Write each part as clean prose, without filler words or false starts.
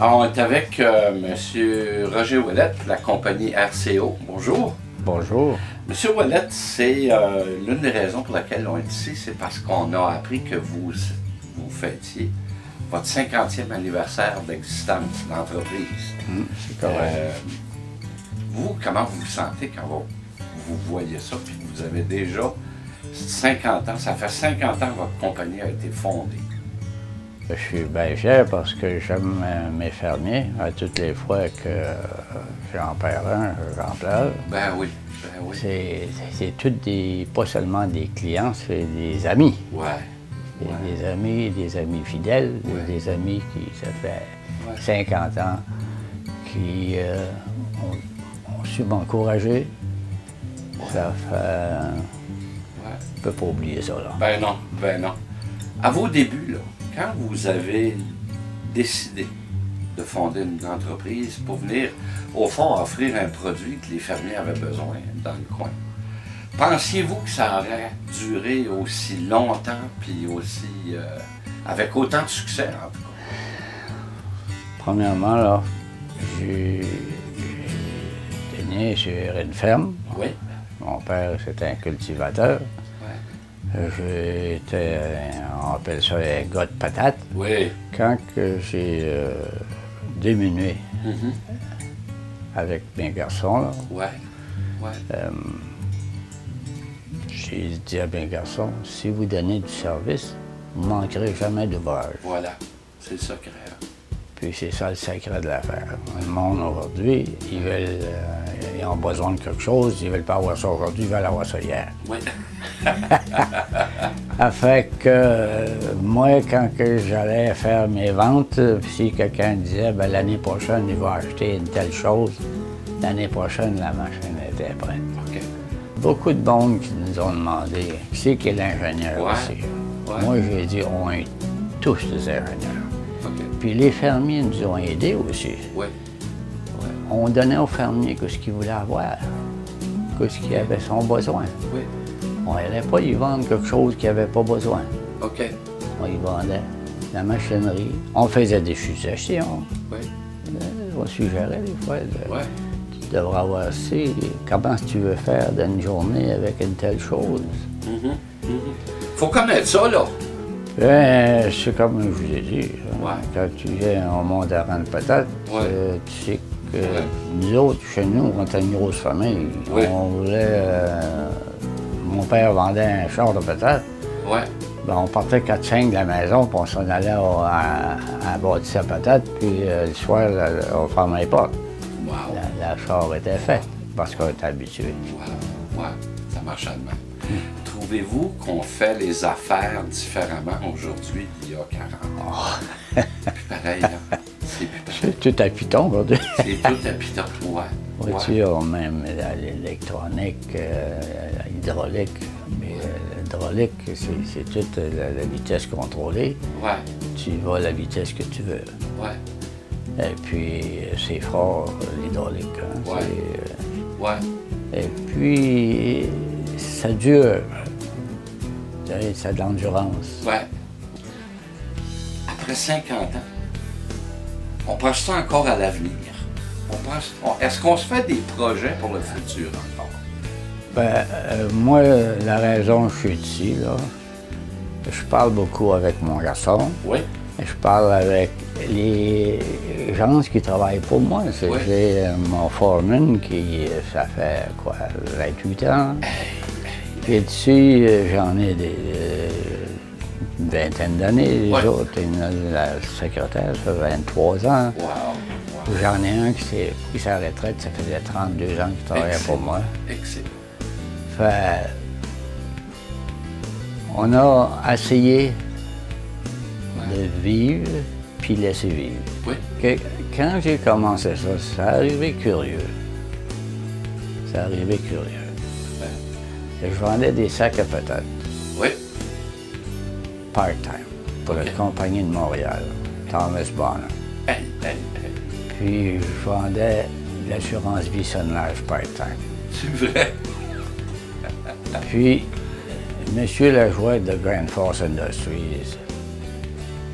Alors, on est avec M. Roger Ouellette, la compagnie RCO. Bonjour. Bonjour. M. Ouellette, c'est l'une des raisons pour laquelle on est ici, c'est parce qu'on a appris que vous fêtiez votre 50e anniversaire d'existence d'entreprise. C'est correct. Vous, comment vous vous sentez quand vous voyez ça, puis vous avez déjà 50 ans, ça fait 50 ans que votre compagnie a été fondée. Je suis bien fier parce que j'aime mes fermiers. À toutes les fois que j'en perds un, j'en pleure. Ben oui, ben oui. C'est tous pas seulement des clients, c'est des amis. Ouais. Des amis fidèles, ouais. Des amis qui, ça fait 50 ans, qui ont su m'encourager. Ça fait... Je ne peux pas oublier ça, là. Ben non, ben non. À vos débuts, là, quand vous avez décidé de fonder une entreprise pour venir, au fond, offrir un produit que les fermiers avaient besoin dans le coin, pensiez-vous que ça aurait duré aussi longtemps, puis aussi avec autant de succès, en tout cas? Premièrement, là, j'étais né sur une ferme. Oui. Mon père, c'était un cultivateur. J'étais, on appelle ça un gars de patate. Oui. Quand j'ai diminué avec mes garçons, là, j'ai dit à mes garçons, si vous donnez du service, vous ne manquerez jamais d'ouvrage. Voilà, c'est le secret. Puis c'est ça le secret de l'affaire. Le monde aujourd'hui, ils ont besoin de quelque chose, ils ne veulent pas avoir ça aujourd'hui, ils veulent avoir ça hier. Oui. Ça fait que moi, quand j'allais faire mes ventes, si quelqu'un disait ben, l'année prochaine, il va acheter une telle chose, l'année prochaine, la machine était prête. Okay. Beaucoup de monde qui nous ont demandé qui est l'ingénieur ici. Moi, j'ai dit on est tous des ingénieurs. Okay. Puis les fermiers nous ont aidés aussi. Oui. On donnait aux fermiers ce qu'ils voulaient avoir, ce qu'ils avaient son besoin. Oui. On n'allait pas y vendre quelque chose qu'ils n'avaient pas besoin. OK. On y vendait la machinerie. On faisait des suggestions. Oui. On suggérait des fois. Tu devrais avoir assez. Comment tu veux faire d'une journée avec une telle chose? Faut connaître ça, là. Ben, c'est comme je vous ai dit. Quand tu viens au monde à rendre patate, tu sais que nous autres, chez nous, on était une grosse famille. On voulait... mon père vendait un char de patates. Ben, on partait 4-5 de la maison, puis on s'en allait à bâtir sa patate, puis le soir, on fermait les portes. Wow. La char était faite, parce qu'on était habitué. Wow. Ça marche à demain. Trouvez-vous qu'on fait les affaires différemment aujourd'hui d'il y a 40 ans? Plus pareil, là. C'est tout à piton aujourd'hui. C'est tout à piton, Tu as même l'électronique, l'hydraulique. Mais l'hydraulique, c'est toute la vitesse contrôlée. Tu vas à la vitesse que tu veux. Et puis, c'est fort, l'hydraulique. Et puis, ça dure. Ça a de l'endurance. Après 50 ans, on pense ça encore à l'avenir. Est-ce qu'on se fait des projets pour le futur encore? Ben, moi, la raison que je suis ici, là, je parle beaucoup avec mon garçon. Je parle avec les gens qui travaillent pour moi. J'ai mon foreman qui, ça fait quoi, 28 ans. Et dessus, j'en ai une vingtaine d'années. Les autres, la secrétaire, ça fait 23 ans. J'en ai un qui s'est pris sa retraite, ça faisait 32 ans qu'il travaillait pour moi. Fait, on a essayé de vivre puis laisser vivre. Quand j'ai commencé ça, ça arrivait curieux. Je vendais des sacs à patates. Part-time, pour la compagnie de Montréal, Thomas Bonner. Puis je vendais de l'assurance vie sonnage part-time. C'est vrai? Puis, M. Lajoie de Grand Force Industries,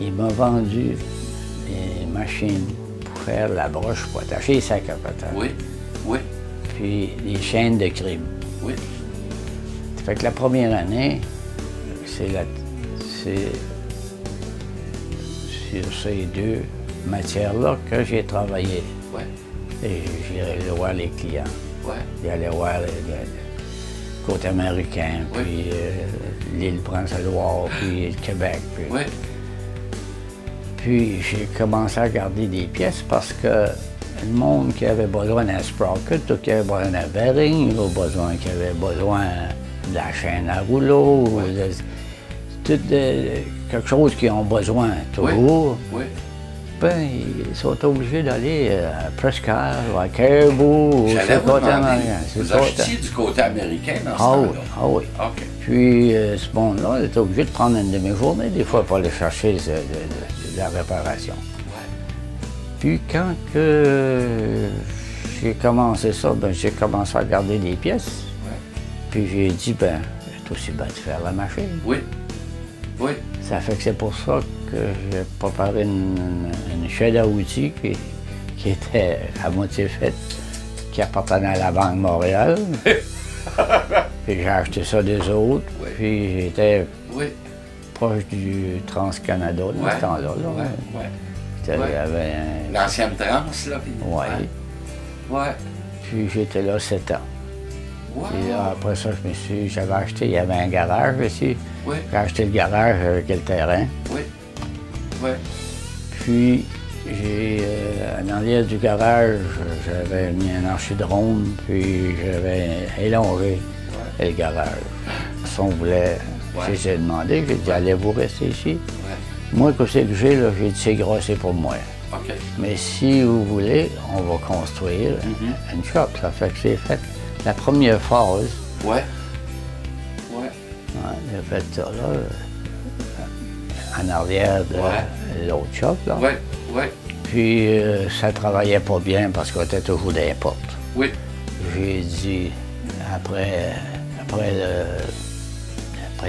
il m'a vendu des machines faire la broche pour attacher les sacs à patates. Oui, oui. Puis les chaînes de crime. Oui. Ça fait que la première année, c'est sur ces deux matières-là que j'ai travaillé. Ouais. Et j'irais voir les clients. Ouais. J'allais voir le côté américain, Oui. puis l'île Prince-Édouard, puis le Québec. Oui. Puis j'ai commencé à garder des pièces parce que le monde qui avait besoin d'un sprocket, ou qui avait besoin d'un bearing, ou qui avait besoin de la chaîne à rouleau, Oui. quelque chose qu'ils ont besoin toujours, Oui. ben, ils sont obligés d'aller à Prescott, ou à Caribou, ou sur J'allais le vous côté demander, américain. vous achetiez du côté américain dans ce Ah oui, temps-là? ah oui. OK. Puis ce monde-là, il était obligé de prendre une demi-journée des fois pour aller chercher de la réparation. Ouais. Puis quand que j'ai commencé ça, ben, j'ai commencé à garder des pièces. Ouais. Puis j'ai dit, ben, c'est aussi bien de faire la machine. Oui. Oui. Ça fait que c'est pour ça que j'ai préparé une chaîne à outils qui était à moitié faite, qui appartenait à la Banque Montréal. Puis j'ai acheté ça des autres. Oui. Puis j'étais Oui. proche du Trans-Canada dans Ouais. ce temps-là. Là. Ouais. Ouais. Il y Ouais. avait L'ancienne transe, là. Puis... Ouais. Ouais. Puis j'étais là 7 ans. Wow. Puis là, après ça, j'avais acheté, il y avait un garage ici. Oui. J'ai acheté le garage avec le terrain. Oui. Oui. Puis, en arrière du garage, j'avais mis un archidrome, puis j'avais élongé le garage. Si on voulait, j'ai demandé, j'ai dit, allez-vous rester ici? Ouais. Moi, qu'est-ce que j'ai, là, j'ai dit, c'est gros, c'est pour moi. OK. Mais si vous voulez, on va construire une shop. Ça fait que j'ai fait la première phase. Ouais. Ouais. Ouais, j'ai fait ça, là, en arrière de l'autre shop, là. Ouais. Ouais. Puis ça travaillait pas bien parce qu'on était toujours des portes. Oui. J'ai dit, après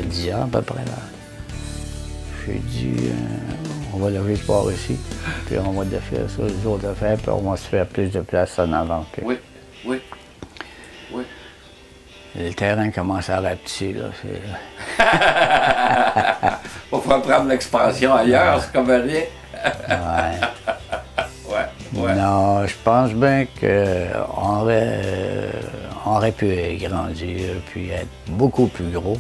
10 ans à peu près, là, j'ai dit, on va lever ce bord ici, puis on va défaire ça, les autres affaires, puis on va se faire plus de place en avant. Puis Oui. Oui. Oui. le terrain commence à rapetisser, là. On va prendre l'expansion ailleurs, c'est comme rien. Ouais. Ouais. Ouais. Non, je pense bien qu'on aurait pu grandir puis être beaucoup plus gros.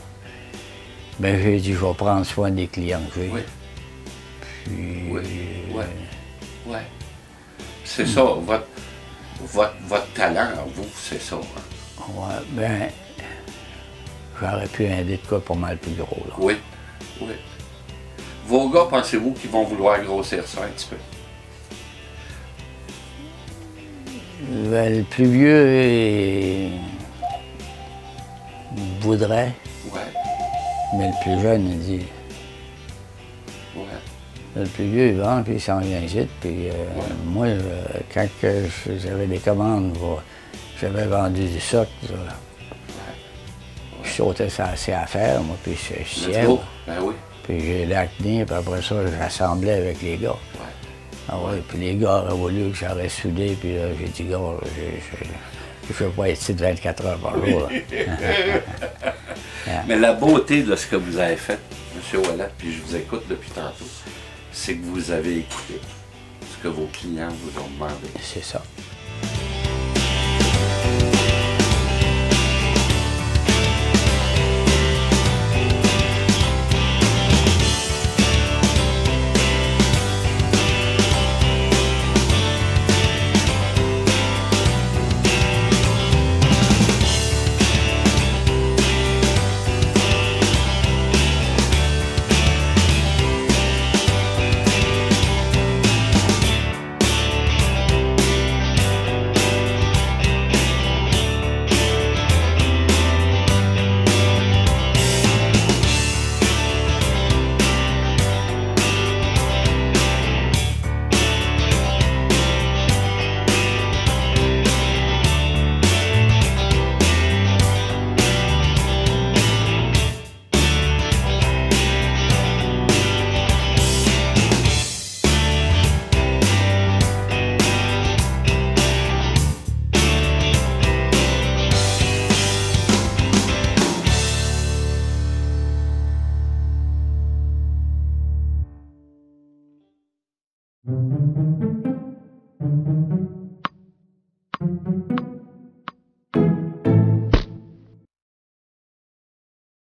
Mais j'ai dit, je vais prendre soin des clients que j'ai. Oui. Puis, Oui. Ouais. Ouais. C'est ça, votre talent, vous, c'est ça. Hein? ouais, ben, j'aurais pu aider de quoi pas mal plus gros, là. Oui. Oui. Vos gars, pensez-vous qu'ils vont vouloir grossir ça un petit peu? Ben, le plus vieux voudrait, Ouais. mais le plus jeune, il dit, Ouais. le plus vieux, il vend, puis il s'en vient ici. Puis moi, quand j'avais des commandes, j'avais vendu du soc. Je sautais ça assez à faire, moi, puis je chiais. Ben oui. Puis j'ai l'acné, puis après ça, j'assemblais avec les gars. Ouais. Ah ouais, puis les gars auraient voulu que j'aurais soudé, puis là, j'ai dit, gars, je ne veux pas être ici de 24 heures par jour. Mais la beauté de ce que vous avez fait, M. Ouellet, puis je vous écoute depuis tantôt, c'est que vous avez écouté ce que vos clients vous ont demandé. C'est ça.